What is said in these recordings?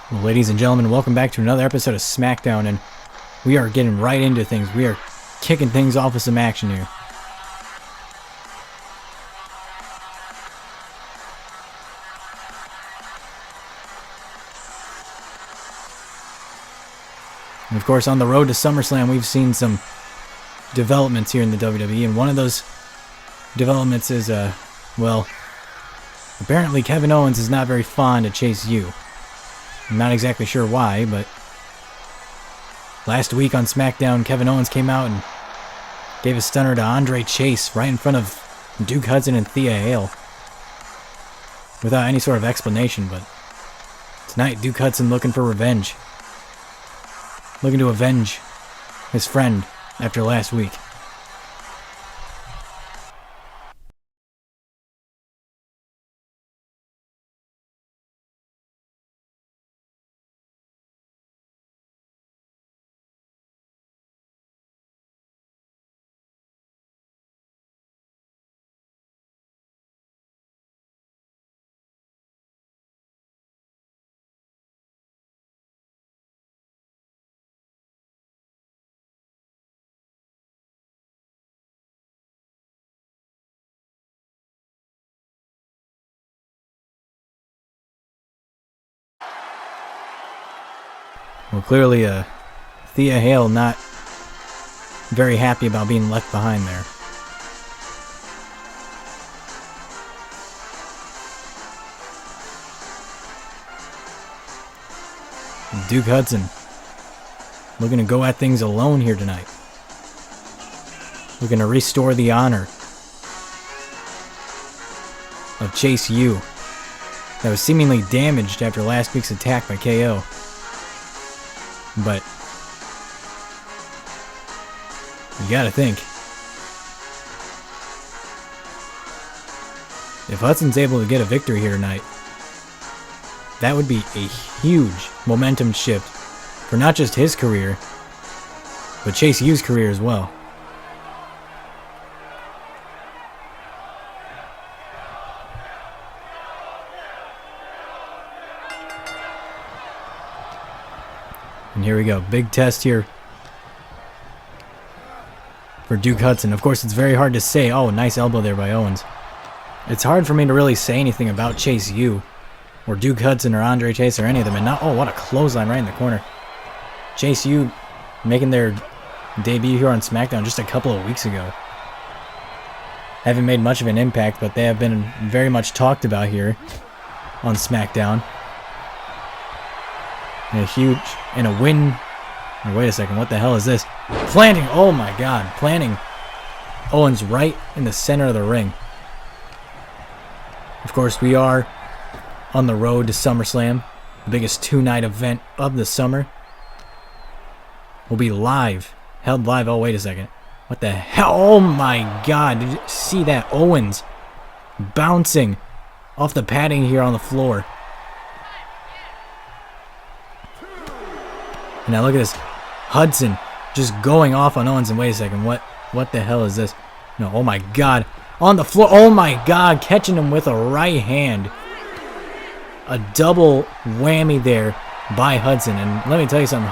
Well, ladies and gentlemen, welcome back to another episode of SmackDown, and we are getting right into things. We are kicking things off with some action here. And of course, on the road to SummerSlam, we've seen some developments here in the WWE, and one of those developments is, well, apparently Kevin Owens is not very fond of Chase U. I'm not exactly sure why, but last week on SmackDown, Kevin Owens came out and gave a stunner to Andre Chase right in front of Duke Hudson and Thea Hale without any sort of explanation. But tonight, Duke Hudson looking for revenge. Looking to avenge his friend after last week. Well, clearly, Thea Hale not very happy about being left behind there. Duke Hudson looking to go at things alone here tonight. Looking to restore the honor of Chase U that was seemingly damaged after last week's attack by KO. But you gotta think, if Hudson's able to get a victory here tonight, that would be a huge momentum shift for not just his career, but Chase U's career as well. And here we go, big test here for Duke Hudson. Of course, it's very hard to say. Oh, nice elbow there by Owens. It's hard for me to really say anything about Chase U or Duke Hudson or Andre Chase or any of them. And now, oh, what a clothesline right in the corner. Chase U making their debut here on SmackDown just a couple of weeks ago. Haven't made much of an impact, but they have been very much talked about here on SmackDown. And a win. Oh, wait a second, what the hell is this? Planting, oh my god, planting Owens right in the center of the ring. Of course, we are on the road to SummerSlam, the biggest two-night event of the summer. Will be live, held live. Oh, wait a second. What the hell? Oh my god, did you see that? Owens bouncing off the padding here on the floor. And now look at this. Hudson just going off on Owens. And wait a second. What the hell is this? No, oh my god. On the floor. Oh my god. Catching him with a right hand. A double whammy there by Hudson. And let me tell you something.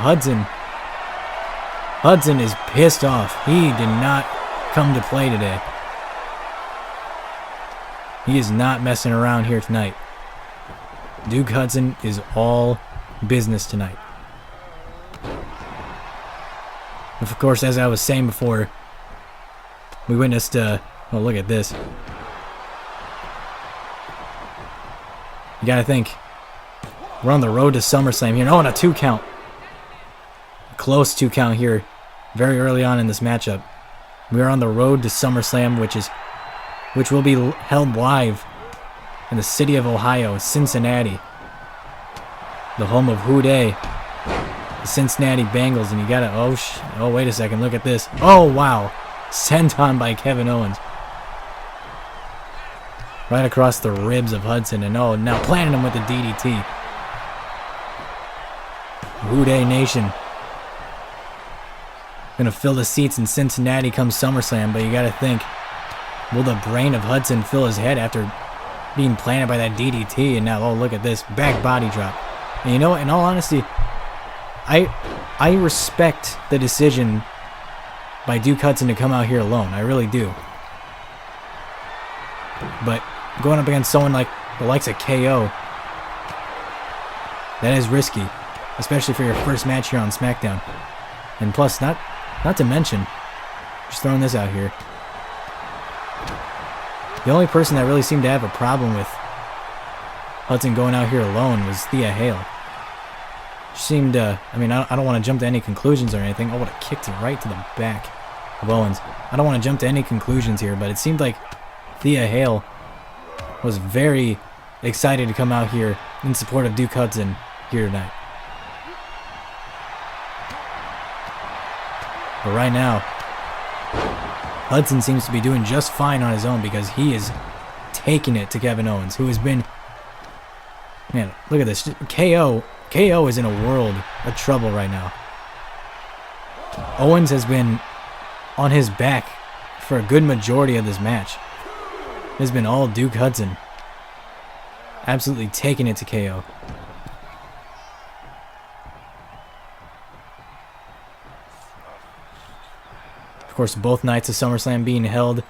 Hudson is pissed off. He did not come to play today. He is not messing around here tonight. Duke Hudson is all business tonight. Of course, as I was saying before, we witnessed, oh, look at this. You gotta think, we're on the road to SummerSlam here. Oh, and a 2 count. Close 2 count here, very early on in this matchup. We are on the road to SummerSlam, which will be held live in the city of Ohio, Cincinnati, the home of Who Dey. The Cincinnati Bengals, and you gotta, oh wait a second, look at this. Oh wow, senton by Kevin Owens. Right across the ribs of Hudson, and oh, now planting him with the DDT. Who Dey Nation. Gonna fill the seats in Cincinnati come SummerSlam, but you gotta think, will the brain of Hudson fill his head after being planted by that DDT? And now, oh look at this, back body drop. And you know what? In all honesty, I respect the decision by Duke Hudson to come out here alone. I really do. But going up against someone like the likes of KO, that is risky, especially for your first match here on SmackDown. And plus, not to mention, just throwing this out here, the only person that really seemed to have a problem with Hudson going out here alone was Thea Hale. She seemed, I don't want to jump to any conclusions or anything. Oh, what a kick to right to the back of Owens. I don't want to jump to any conclusions here, but it seemed like Thea Hale was very excited to come out here in support of Duke Hudson here tonight. But right now, Hudson seems to be doing just fine on his own because he is taking it to Kevin Owens, who has been... Man, look at this. KO is in a world of trouble right now. Owens has been on his back for a good majority of this match. It has been all Duke Hudson. Absolutely taking it to KO. Of course, both nights of SummerSlam being held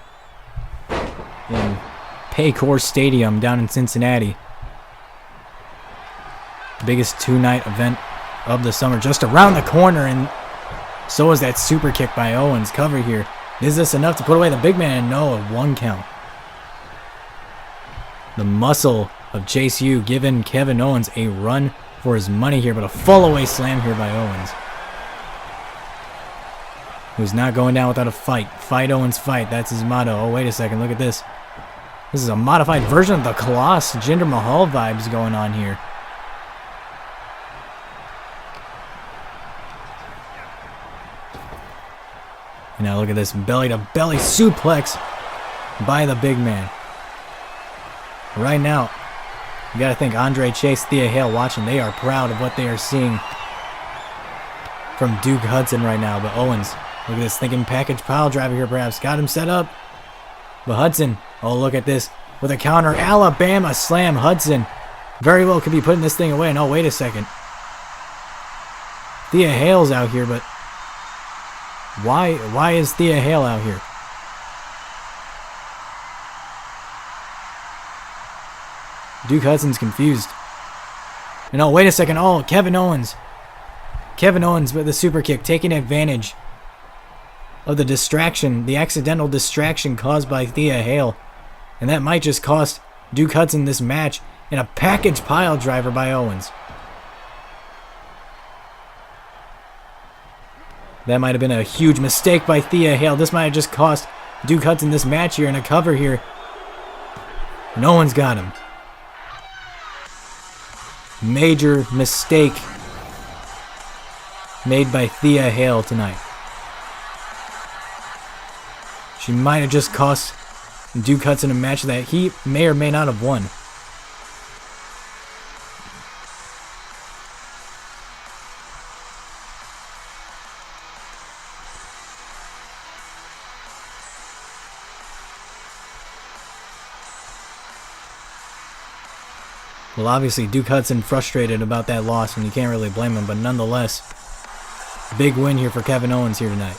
in Paycor Stadium down in Cincinnati. Biggest two-night event of the summer, just around the corner, and so is that super kick by Owens. Cover here. Is this enough to put away the big man? And no, a 1 count. The muscle of Chase U giving Kevin Owens a run for his money here, but a full-away slam here by Owens, who's not going down without a fight. Fight, Owens, fight. That's his motto. Oh, wait a second. Look at this. This is a modified version of the Colossus. Jinder Mahal vibes going on here. And now look at this belly-to-belly suplex by the big man. Right now, you got to think Andre Chase, Thea Hale watching. They are proud of what they are seeing from Duke Hudson right now. But Owens, look at this, thinking package pile driver here perhaps. Got him set up. But Hudson, oh, look at this. With a counter, Alabama slam. Hudson very well could be putting this thing away. No, wait a second. Thea Hale's out here, but why is Thea Hale out here? Duke Hudson's confused. And oh, wait a second. Oh, Kevin Owens. Kevin Owens with the super kick, taking advantage of the distraction, the accidental distraction caused by Thea Hale. And that might just cost Duke Hudson this match, in a package pile driver by Owens. That might have been a huge mistake by Thea Hale. This might have just cost Duke Hudson this match here in a cover here. No one's got him. Major mistake made by Thea Hale tonight. She might have just cost Duke Hudson a match that he may or may not have won. Well, obviously, Duke Hudson frustrated about that loss, and you can't really blame him, but nonetheless, big win here for Kevin Owens here tonight.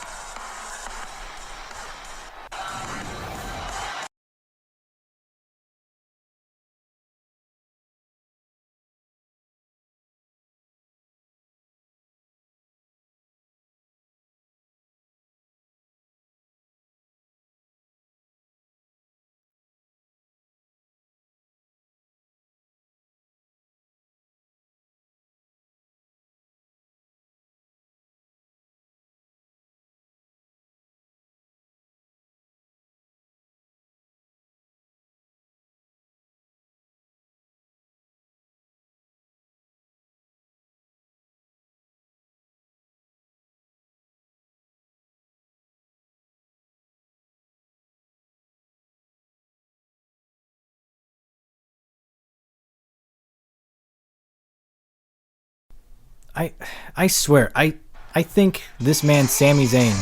I swear, I think this man, Sami Zayn,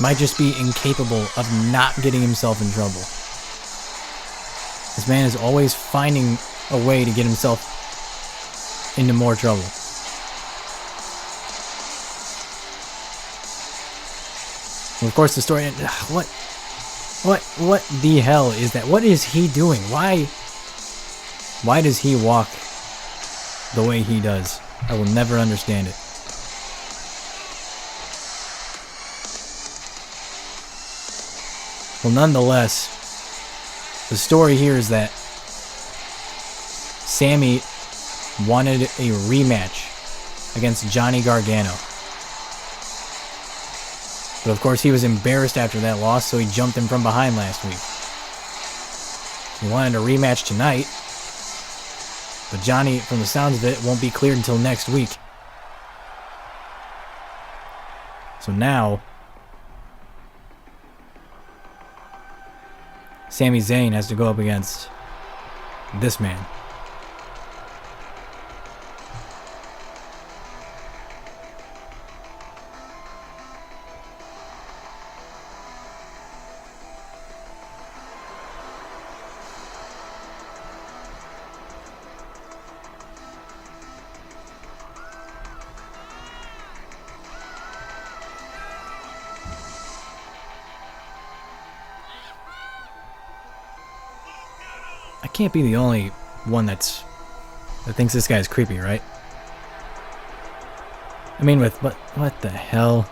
might just be incapable of not getting himself in trouble. This man is always finding a way to get himself into more trouble. And of course, the story. What the hell is that? What is he doing? Why does he walk the way he does? I will never understand it. Well, nonetheless, the story here is that Sammy wanted a rematch against Johnny Gargano. But of course, he was embarrassed after that loss, so he jumped him from behind last week. He wanted a rematch tonight, but Johnny, from the sounds of it, won't be cleared until next week. So now, Sami Zayn has to go up against this man. I can't be the only one that thinks this guy's creepy, right? I mean, with what the hell?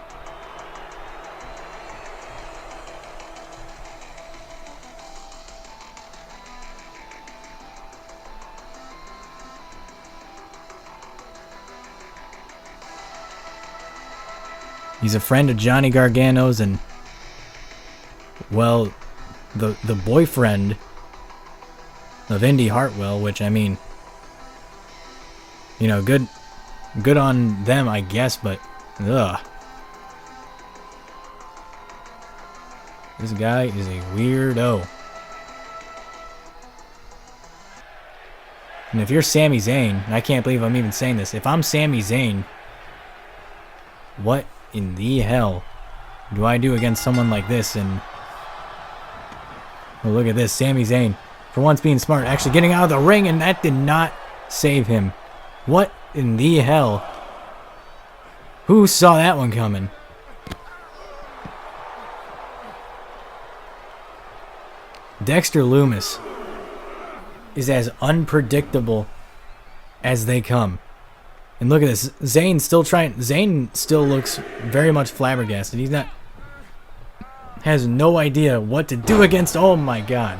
He's a friend of Johnny Gargano's, and well, the boyfriend of Indy Hartwell, which, I mean, you know, good on them, I guess, but ugh. This guy is a weirdo. And if you're Sami Zayn, and I can't believe I'm even saying this, if I'm Sami Zayn, what in the hell do I do against someone like this? And well, look at this, Sami Zayn, for once being smart, actually getting out of the ring, and that did not save him. What in the hell? Who saw that one coming? Dexter Lumis is as unpredictable as they come. And look at this. Zayn still looks very much flabbergasted. Has no idea what to do against. Oh my god.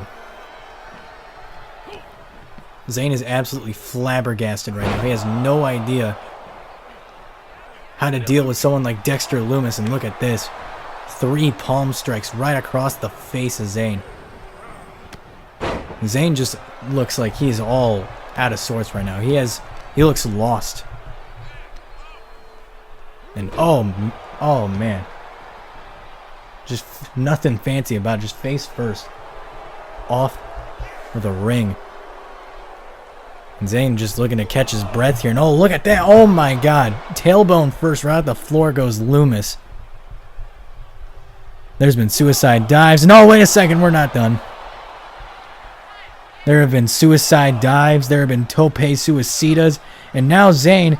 Zayn is absolutely flabbergasted right now. He has no idea how to deal with someone like Dexter Lumis. And look at this. 3 palm strikes right across the face of Zayn. Zayn just looks like he's all out of sorts right now. He looks lost. And oh man. Just nothing fancy about it. Just face first. Off of the ring. And Zayn just looking to catch his breath here. And oh, look at that. Oh my god. Tailbone first. Right at the floor goes Lumis. There's been suicide dives. No, wait a second. We're not done. There have been suicide dives. There have been tope suicidas. And now Zayn,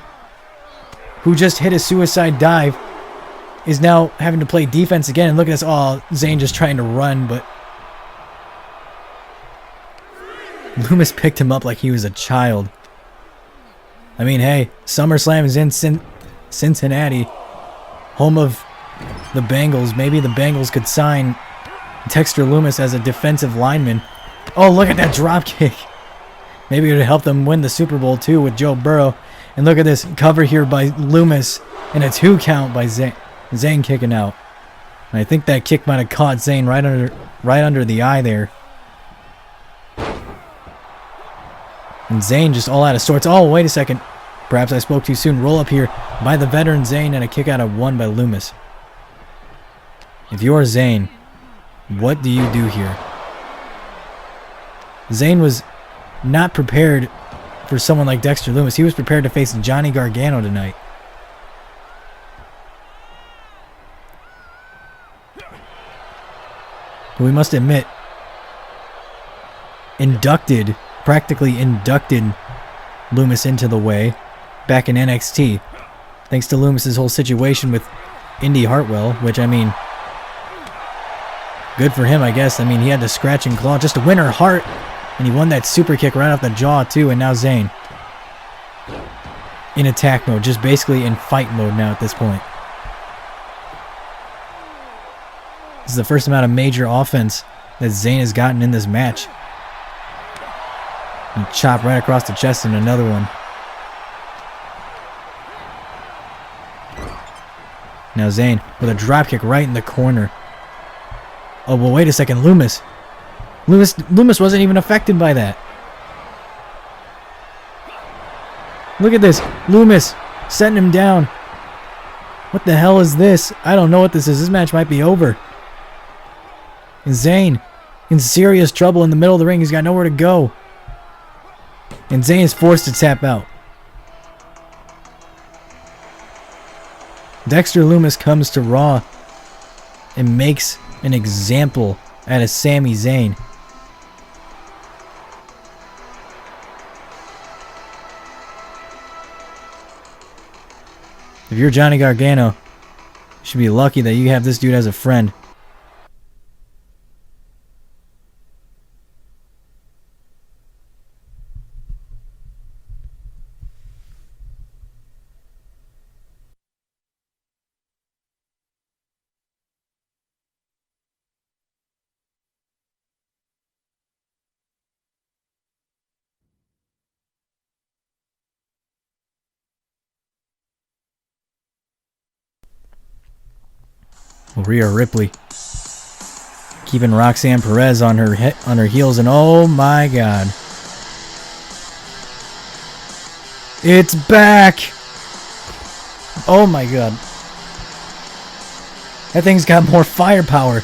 who just hit a suicide dive, is now having to play defense again. And look at this. Oh, Zayn just trying to run, but Lumis picked him up like he was a child. I mean, hey, SummerSlam is in Cincinnati, home of the Bengals. Maybe the Bengals could sign Dexter Lumis as a defensive lineman. Oh, look at that drop kick. Maybe it would help them win the Super Bowl too with Joe Burrow. And look at this cover here by Lumis and a 2 count by Zayn. Zayn kicking out. And I think that kick might have caught Zayn right under the eye there. And Zayn just all out of sorts. Oh, wait a second. Perhaps I spoke too soon. Roll up here by the veteran Zayn and a kick out of 1 by Lumis. If you're Zayn, what do you do here? Zayn was not prepared for someone like Dexter Lumis. He was prepared to face Johnny Gargano tonight. But we must admit, practically inducted Lumis into the way. back in NXT. Thanks to Loomis's whole situation with Indy Hartwell, which, I mean, good for him, I guess. I mean, he had to scratch and claw just to win her heart. And he won that super kick right off the jaw, too. And now Zayn in attack mode, just basically in fight mode now at this point. This is the first amount of major offense that Zayn has gotten in this match. And chop right across the chest and another one. Now Zayn with a dropkick right in the corner. Oh, well, wait a second. Loomis wasn't even affected by that. Look at this. Loomis setting him down. What the hell is this? I don't know what this is. This match might be over. And Zayn in serious trouble in the middle of the ring. He's got nowhere to go. And Zayn is forced to tap out. Dexter Loomis comes to Raw and makes an example out of Sami Zayn. If you're Johnny Gargano, you should be lucky that you have this dude as a friend. Rhea Ripley keeping Roxanne Perez on her heels, and oh my god, it's back! Oh my god, that thing's got more firepower.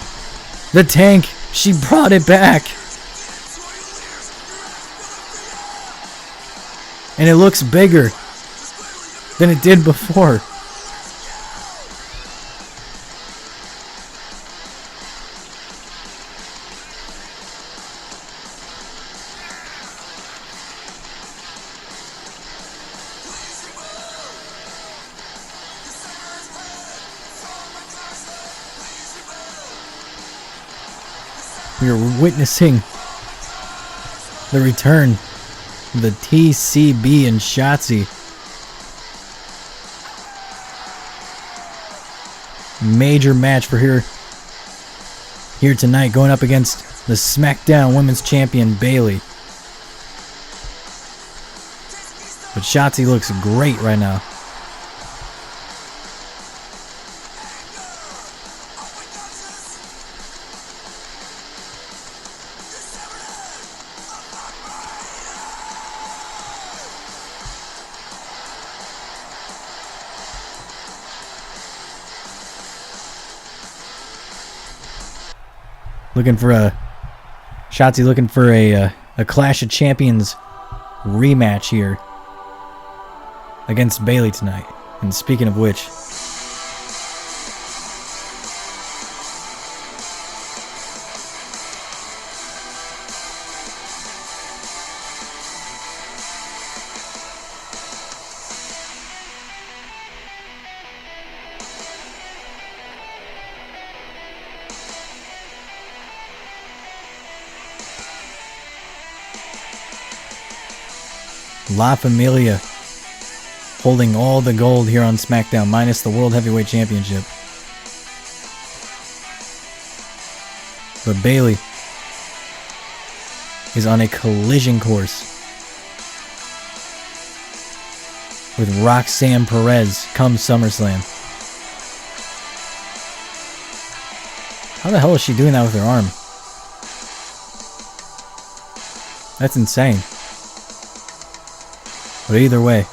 The tank, she brought it back, and it looks bigger than it did before. We are witnessing the return of the TCB and Shotzi. Major match for here tonight, going up against the SmackDown Women's Champion Bayley. But Shotzi looks great right now. Shotzi looking for a Clash of Champions rematch here against Bayley tonight. And speaking of which, La Familia holding all the gold here on SmackDown, minus the World Heavyweight Championship. But Bayley is on a collision course with Roxanne Perez come SummerSlam. How the hell is she doing that with her arm? That's insane. But either way,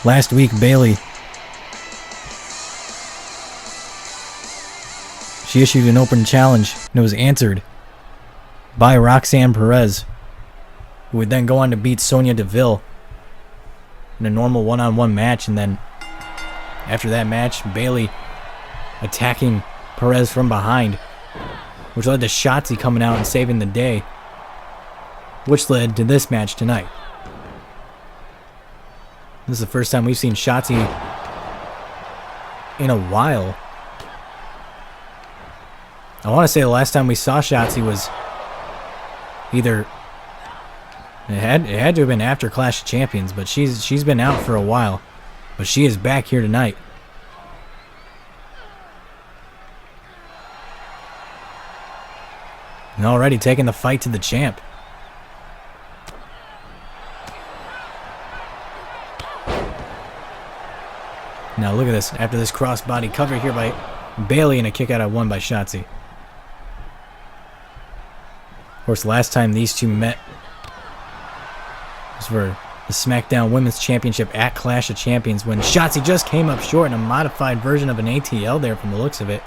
last week Bayley, she issued an open challenge and it was answered by Roxanne Perez, who would then go on to beat Sonya Deville in a normal one-on-one match. And then after that match, Bayley attacking Perez from behind, which led to Shotzi coming out and saving the day, which led to this match tonight. This is the first time we've seen Shotzi in a while. I want to say the last time we saw Shotzi was either... It had to have been after Clash of Champions, but she's been out for a while. But she is back here tonight. And already taking the fight to the champ. Now look at this. After this crossbody cover here by Bayley and a kick out at one by Shotzi. Of course, last time these two met was for the SmackDown Women's Championship at Clash of Champions when Shotzi just came up short in a modified version of an ATL there from the looks of it.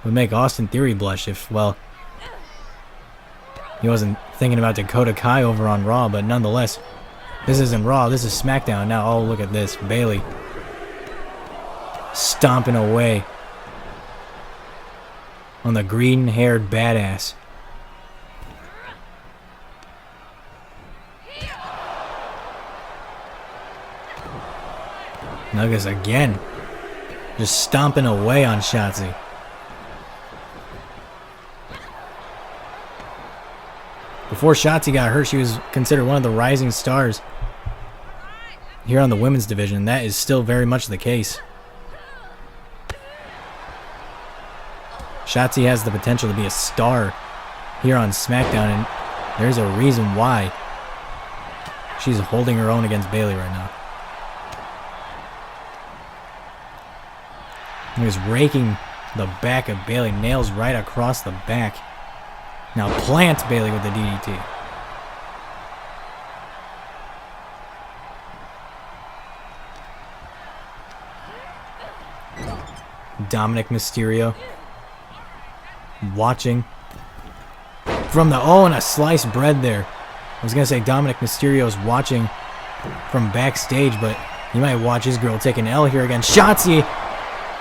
Would make Austin Theory blush if, well, he wasn't thinking about Dakota Kai over on Raw, but nonetheless, this isn't Raw, this is SmackDown. Now, oh, look at this. Bayley stomping away on the green-haired badass. Nuggets again. Just stomping away on Shotzi. Before Shotzi got hurt, she was considered one of the rising stars here on the women's division. That is still very much the case. Shotzi has the potential to be a star here on SmackDown, and there's a reason why she's holding her own against Bayley right now. He's raking the back of Bayley, nails right across the back. Now plants Bayley with the DDT. Dominic Mysterio watching from the... Oh, and a sliced bread there. I was going to say Dominic Mysterio's watching from backstage, but you might watch his girl take an L here against Shotzi.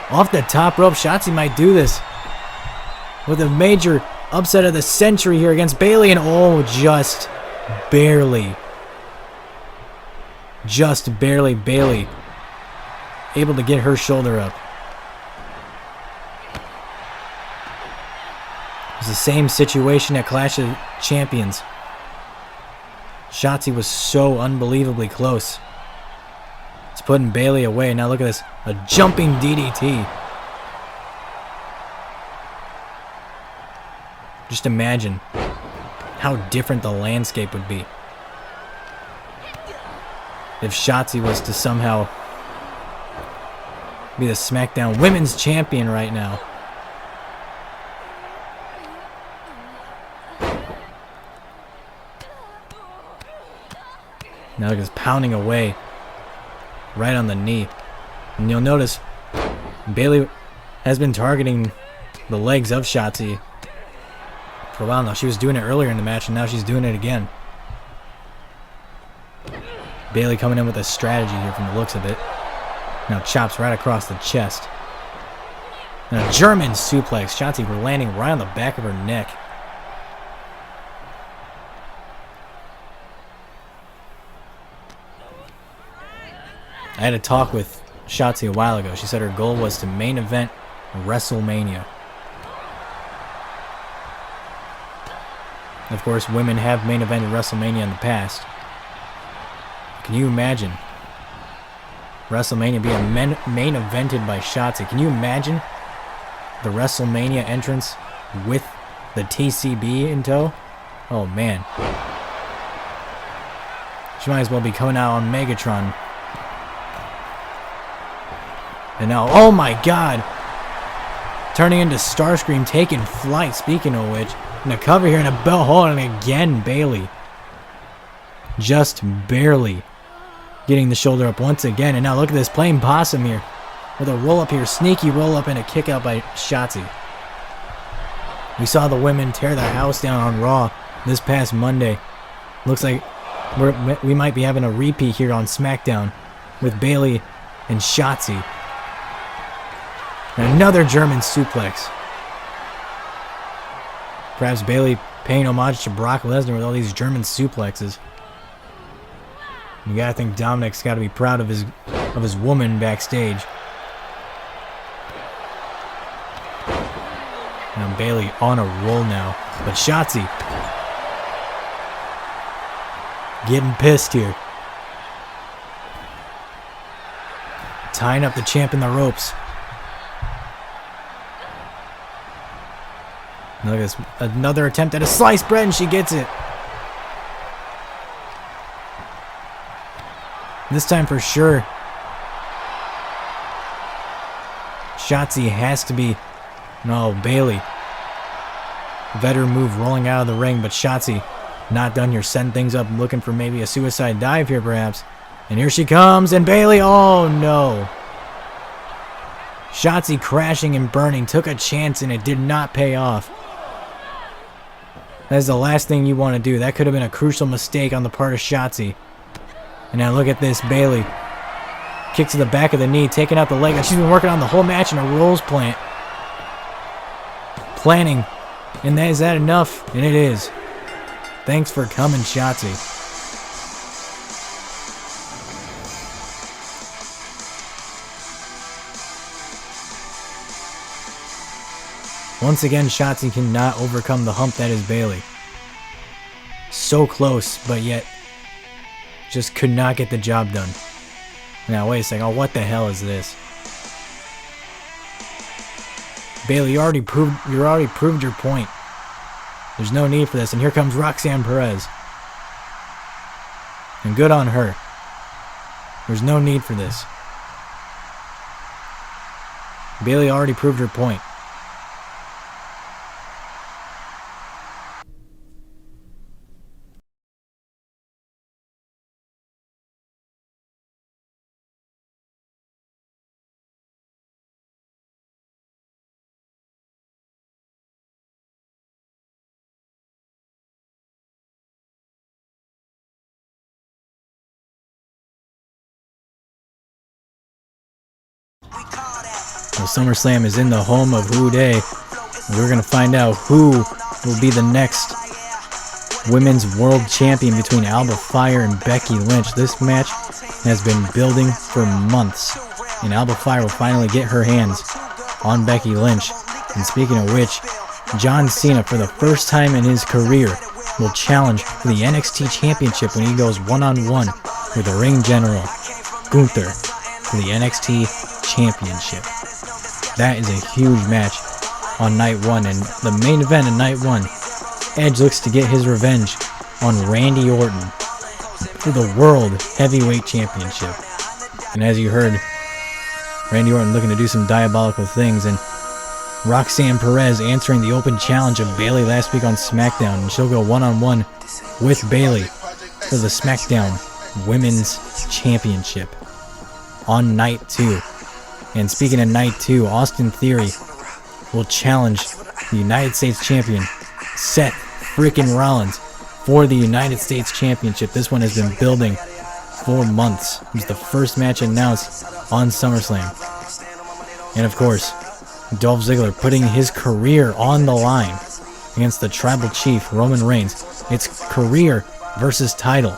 Off the top rope, Shotzi might do this with a major upset of the century here against Bayley, and oh, just barely Bayley able to get her shoulder up. It's the same situation at Clash of Champions. Shotzi was so unbelievably close. It's putting Bayley away. Now look at this. A jumping DDT. Just imagine how different the landscape would be if Shotzi was to somehow be the SmackDown Women's Champion right now. Now he's pounding away right on the knee. And you'll notice Bayley has been targeting the legs of Shotzi for a while now. She was doing it earlier in the match, and now she's doing it again. Bayley coming in with a strategy here from the looks of it. Now chops right across the chest. And a German suplex. Shotzi landing right on the back of her neck. I had a talk with Shotzi a while ago. She said her goal was to main event WrestleMania. Of course, women have main evented WrestleMania in the past. Can you imagine WrestleMania being main evented by Shotzi? Can you imagine the WrestleMania entrance with the TCB in tow? Oh man. She might as well be coming out on Megatron. And now, oh my god! Turning into Starscream, taking flight, speaking of which. And a cover here and a bell hold, and again Bayley. Just barely getting the shoulder up once again. And now look at this, playing possum here. With a roll up here, sneaky roll up and a kick out by Shotzi. We saw the women tear the house down on Raw this past Monday. Looks like we might be having a repeat here on SmackDown with Bayley and Shotzi. And another German suplex. Perhaps Bayley paying homage to Brock Lesnar with all these German suplexes. You gotta think Dominic's gotta be proud of his woman backstage. Now Bayley on a roll now. But Shotzi getting pissed here. Tying up the champ in the ropes. Look at this. Another attempt at a sliced bread and she gets it. This time for sure. Shotzi has to be... No, Bayley. Better move rolling out of the ring, but Shotzi not done here. Setting things up, looking for maybe a suicide dive here perhaps. And here she comes, and Bayley, oh no. Shotzi crashing and burning, took a chance and it did not pay off. That is the last thing you want to do. That could have been a crucial mistake on the part of Shotzi. And now look at this, Bayley. Kick to the back of the knee, taking out the leg that she's been working on the whole match in a rolls plant. Planning. And is that enough? And it is. Thanks for coming, Shotzi. Once again, Shotzi cannot overcome the hump that is Bayley. So close, but yet just could not get the job done. Now, wait a second. Oh, what the hell is this? Bayley, you already proved your point. There's no need for this. And here comes Roxanne Perez. And good on her. There's no need for this. Bayley already proved her point. Well, SummerSlam is in the home of Who Dey. We're going to find out who will be the next Women's World Champion between Alba Fire and Becky Lynch. This match has been building for months, and Alba Fire will finally get her hands on Becky Lynch. And speaking of which, John Cena, for the first time in his career, will challenge for the NXT Championship when he goes one-on-one with the ring general, Gunther, for the NXT Championship. That is a huge match on night one, and the main event of night one, Edge looks to get his revenge on Randy Orton for the World Heavyweight Championship. And as you heard, Randy Orton looking to do some diabolical things, and Roxanne Perez answering the open challenge of Bayley last week on SmackDown, and she'll go one-on-one with Bayley for the SmackDown Women's Championship on night two. And speaking of night two, Austin Theory will challenge the United States Champion, Seth freaking Rollins, for the United States Championship. This one has been building for months. It was the first match announced on SummerSlam. And of course, Dolph Ziggler putting his career on the line against the Tribal Chief, Roman Reigns. It's career versus title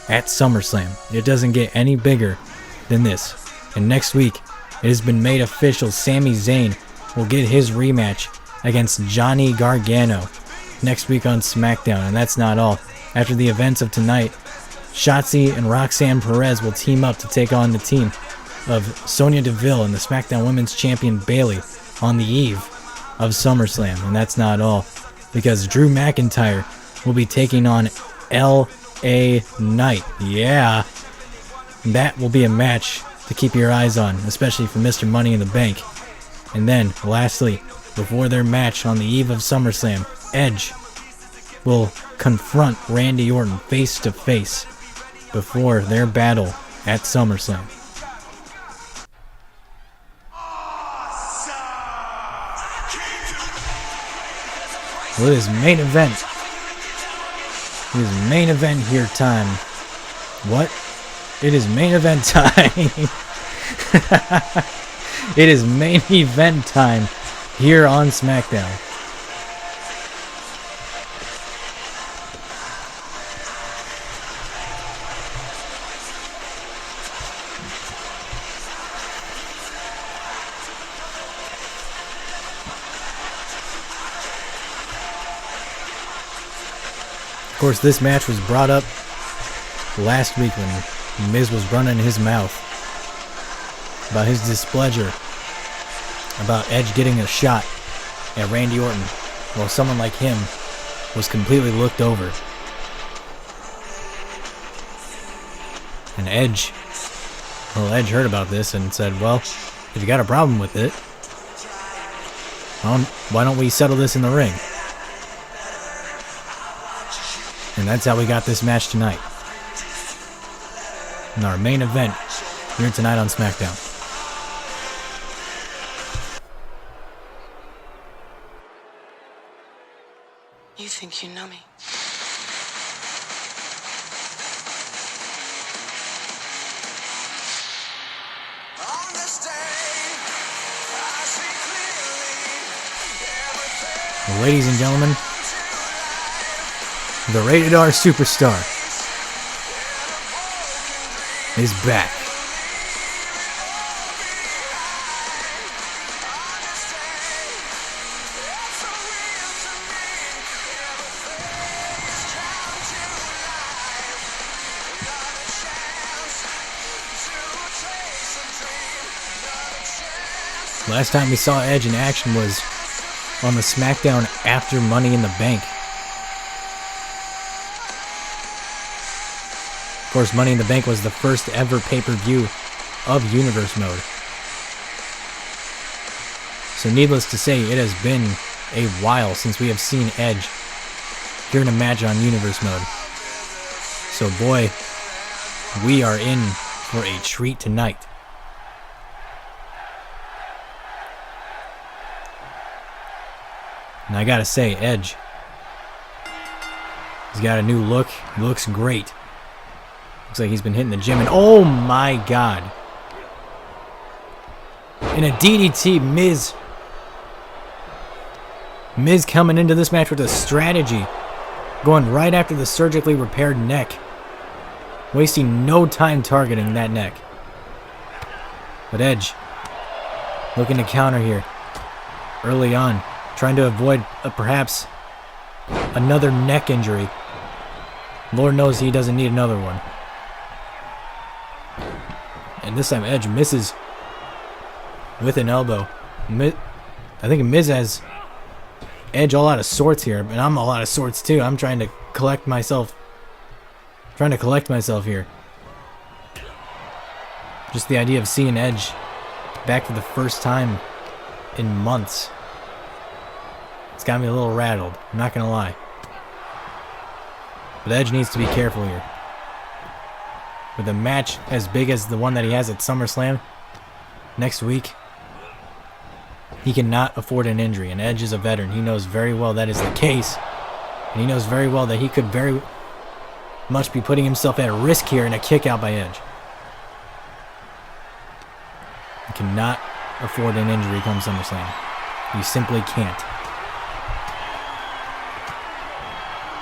at SummerSlam. It doesn't get any bigger than this. And next week, it has been made official. Sami Zayn will get his rematch against Johnny Gargano next week on SmackDown. And that's not all. After the events of tonight, Shotzi and Roxanne Perez will team up to take on the team of Sonya Deville and the SmackDown Women's Champion Bayley on the eve of SummerSlam. And that's not all, because Drew McIntyre will be taking on L.A. Knight. Yeah, that will be a match to keep your eyes on, especially for Mr. Money in the Bank. And then, lastly, before their match on the eve of SummerSlam, Edge will confront Randy Orton face to face before their battle at SummerSlam. Well, it is main event. It is main event here time. What? It is main event time. It is main event time here on SmackDown. Of course, this match was brought up last week when Miz was running his mouth about his displeasure about Edge getting a shot at Randy Orton, while someone like him was completely looked over. And Edge heard about this and said, well, if you got a problem with it, why don't we settle this in the ring? And that's how we got this match tonight. In our main event here tonight on SmackDown. You think you know me? Well, ladies and gentlemen, the Rated R Superstar is back. Last time we saw Edge in action was on the SmackDown after Money in the Bank. Of course, Money in the Bank was the first ever pay-per-view of Universe Mode. So needless to say, it has been a while since we have seen Edge here in a match on Universe Mode. So boy, we are in for a treat tonight. And I gotta say, Edge, he's got a new look. He looks great. Looks like he's been hitting the gym. And oh my god. In a DDT, Miz coming into this match with a strategy. Going right after the surgically repaired neck. Wasting no time targeting that neck. But Edge, looking to counter here. Early on. Trying to avoid perhaps another neck injury. Lord knows he doesn't need another one. And this time Edge misses with an elbow. I think Miz has Edge all out of sorts here, and I'm all out of sorts too. I'm trying to collect myself. Here. Just the idea of seeing Edge back for the first time in months. It's got me a little rattled, I'm not gonna lie. But Edge needs to be careful here. With a match as big as the one that he has at SummerSlam next week, he cannot afford an injury, and Edge is a veteran. He knows very well that is the case, and he knows very well that he could very much be putting himself at risk here in a kick out by Edge. He cannot afford an injury come SummerSlam. You simply can't.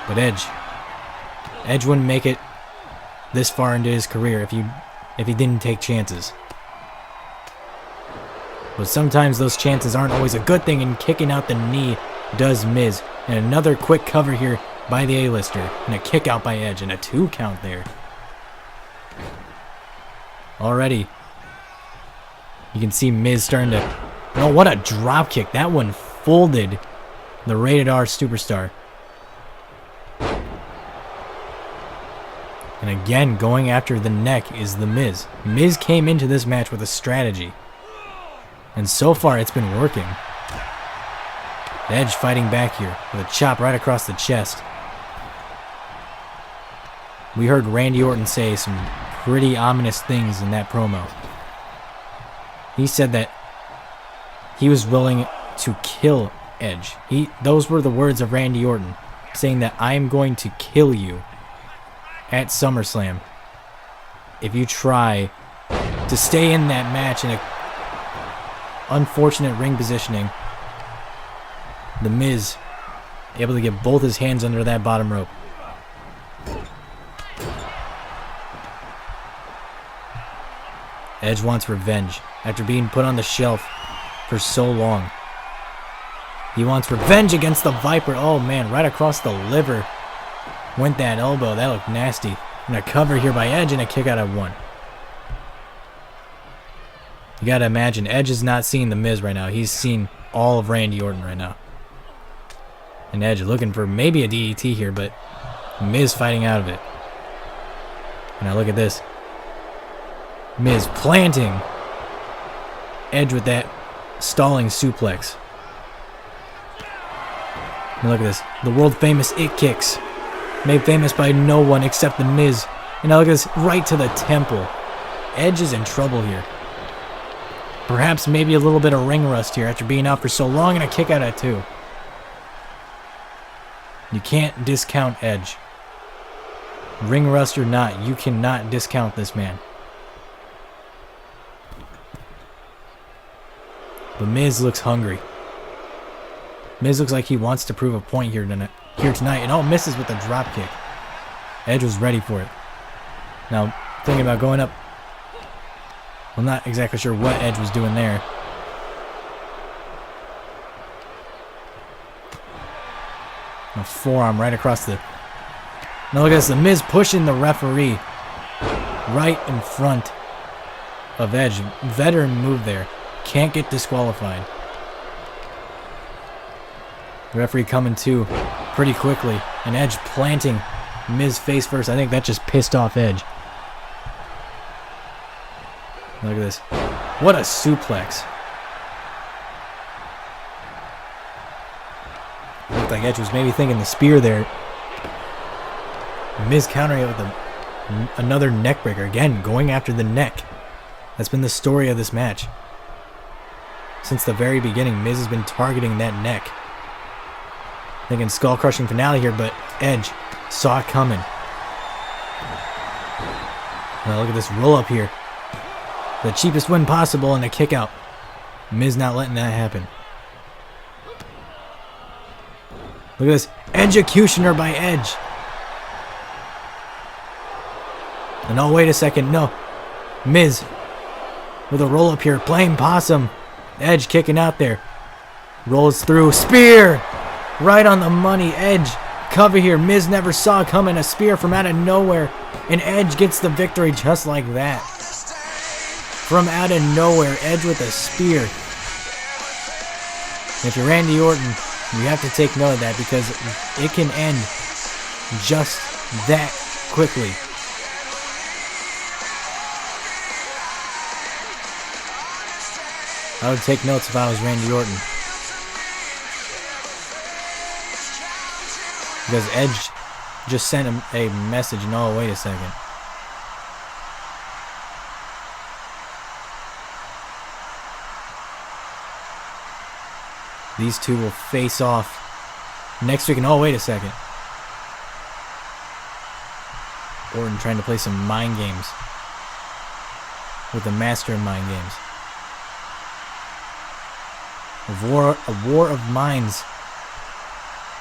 But Edge wouldn't make it this far into his career if he didn't take chances. But sometimes those chances aren't always a good thing, and kicking out the knee does Miz. And another quick cover here by the A-lister, and a kick out by Edge, and a 2 count there. Already, you can see Miz starting to... Oh, what a drop kick. That one folded the Rated R Superstar. And again, going after the neck is the Miz. Miz came into this match with a strategy. And so far, it's been working. Edge fighting back here with a chop right across the chest. We heard Randy Orton say some pretty ominous things in that promo. He said that he was willing to kill Edge. Those were the words of Randy Orton, saying that I am going to kill you at SummerSlam if you try to stay in that match in a unfortunate ring positioning. The Miz able to get both his hands under that bottom rope. Edge wants revenge after being put on the shelf for so long. He wants revenge against the Viper. Oh man, right across the liver Went that elbow. That looked nasty. And a cover here by Edge and a kick out at 1. You gotta imagine, Edge is not seeing The Miz right now. He's seeing all of Randy Orton right now. And Edge looking for maybe a DDT here, but Miz fighting out of it. And now look at this. Miz planting. Edge with that stalling suplex. And look at this. The world famous it kicks. Made famous by no one except The Miz. And now look at this. Right to the temple. Edge is in trouble here. Perhaps maybe a little bit of ring rust here after being out for so long, and a kick out at 2. You can't discount Edge. Ring rust or not, you cannot discount this man. But Miz looks hungry. Miz looks like he wants to prove a point here tonight. And misses with the drop kick. Edge was ready for it. Now, thinking about going up. I'm not exactly sure what Edge was doing there. A forearm right across the... Now look at this. The Miz pushing the referee right in front of Edge. Veteran move there. Can't get disqualified. The referee coming to pretty quickly. And Edge planting Miz face first. I think that just pissed off Edge. Look at this. What a suplex. Looked like Edge was maybe thinking the spear there. Miz countering it with another neck breaker. Again, going after the neck. That's been the story of this match. Since the very beginning, Miz has been targeting that neck. Thinking skull crushing finale here, but Edge saw it coming. Now look at this roll up here. The cheapest win possible and a kick out. Miz not letting that happen. Look at this. Executioner by Edge. And oh, wait a second. No. Miz with a roll up here. Playing possum. Edge kicking out there. Rolls through. Spear. Right on the money. Edge. Cover here. Miz never saw coming. A spear from out of nowhere. And Edge gets the victory just like that. From out of nowhere, Edge with a spear. If you're Randy Orton, you have to take note of that because it can end just that quickly. I would take notes if I was Randy Orton. Because Edge just sent him a message. No, wait a second. These two will face off next week. And oh, wait a second. Orton trying to play some mind games with the master of mind games. A war of minds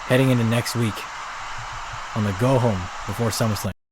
heading into next week on the go home before SummerSlam.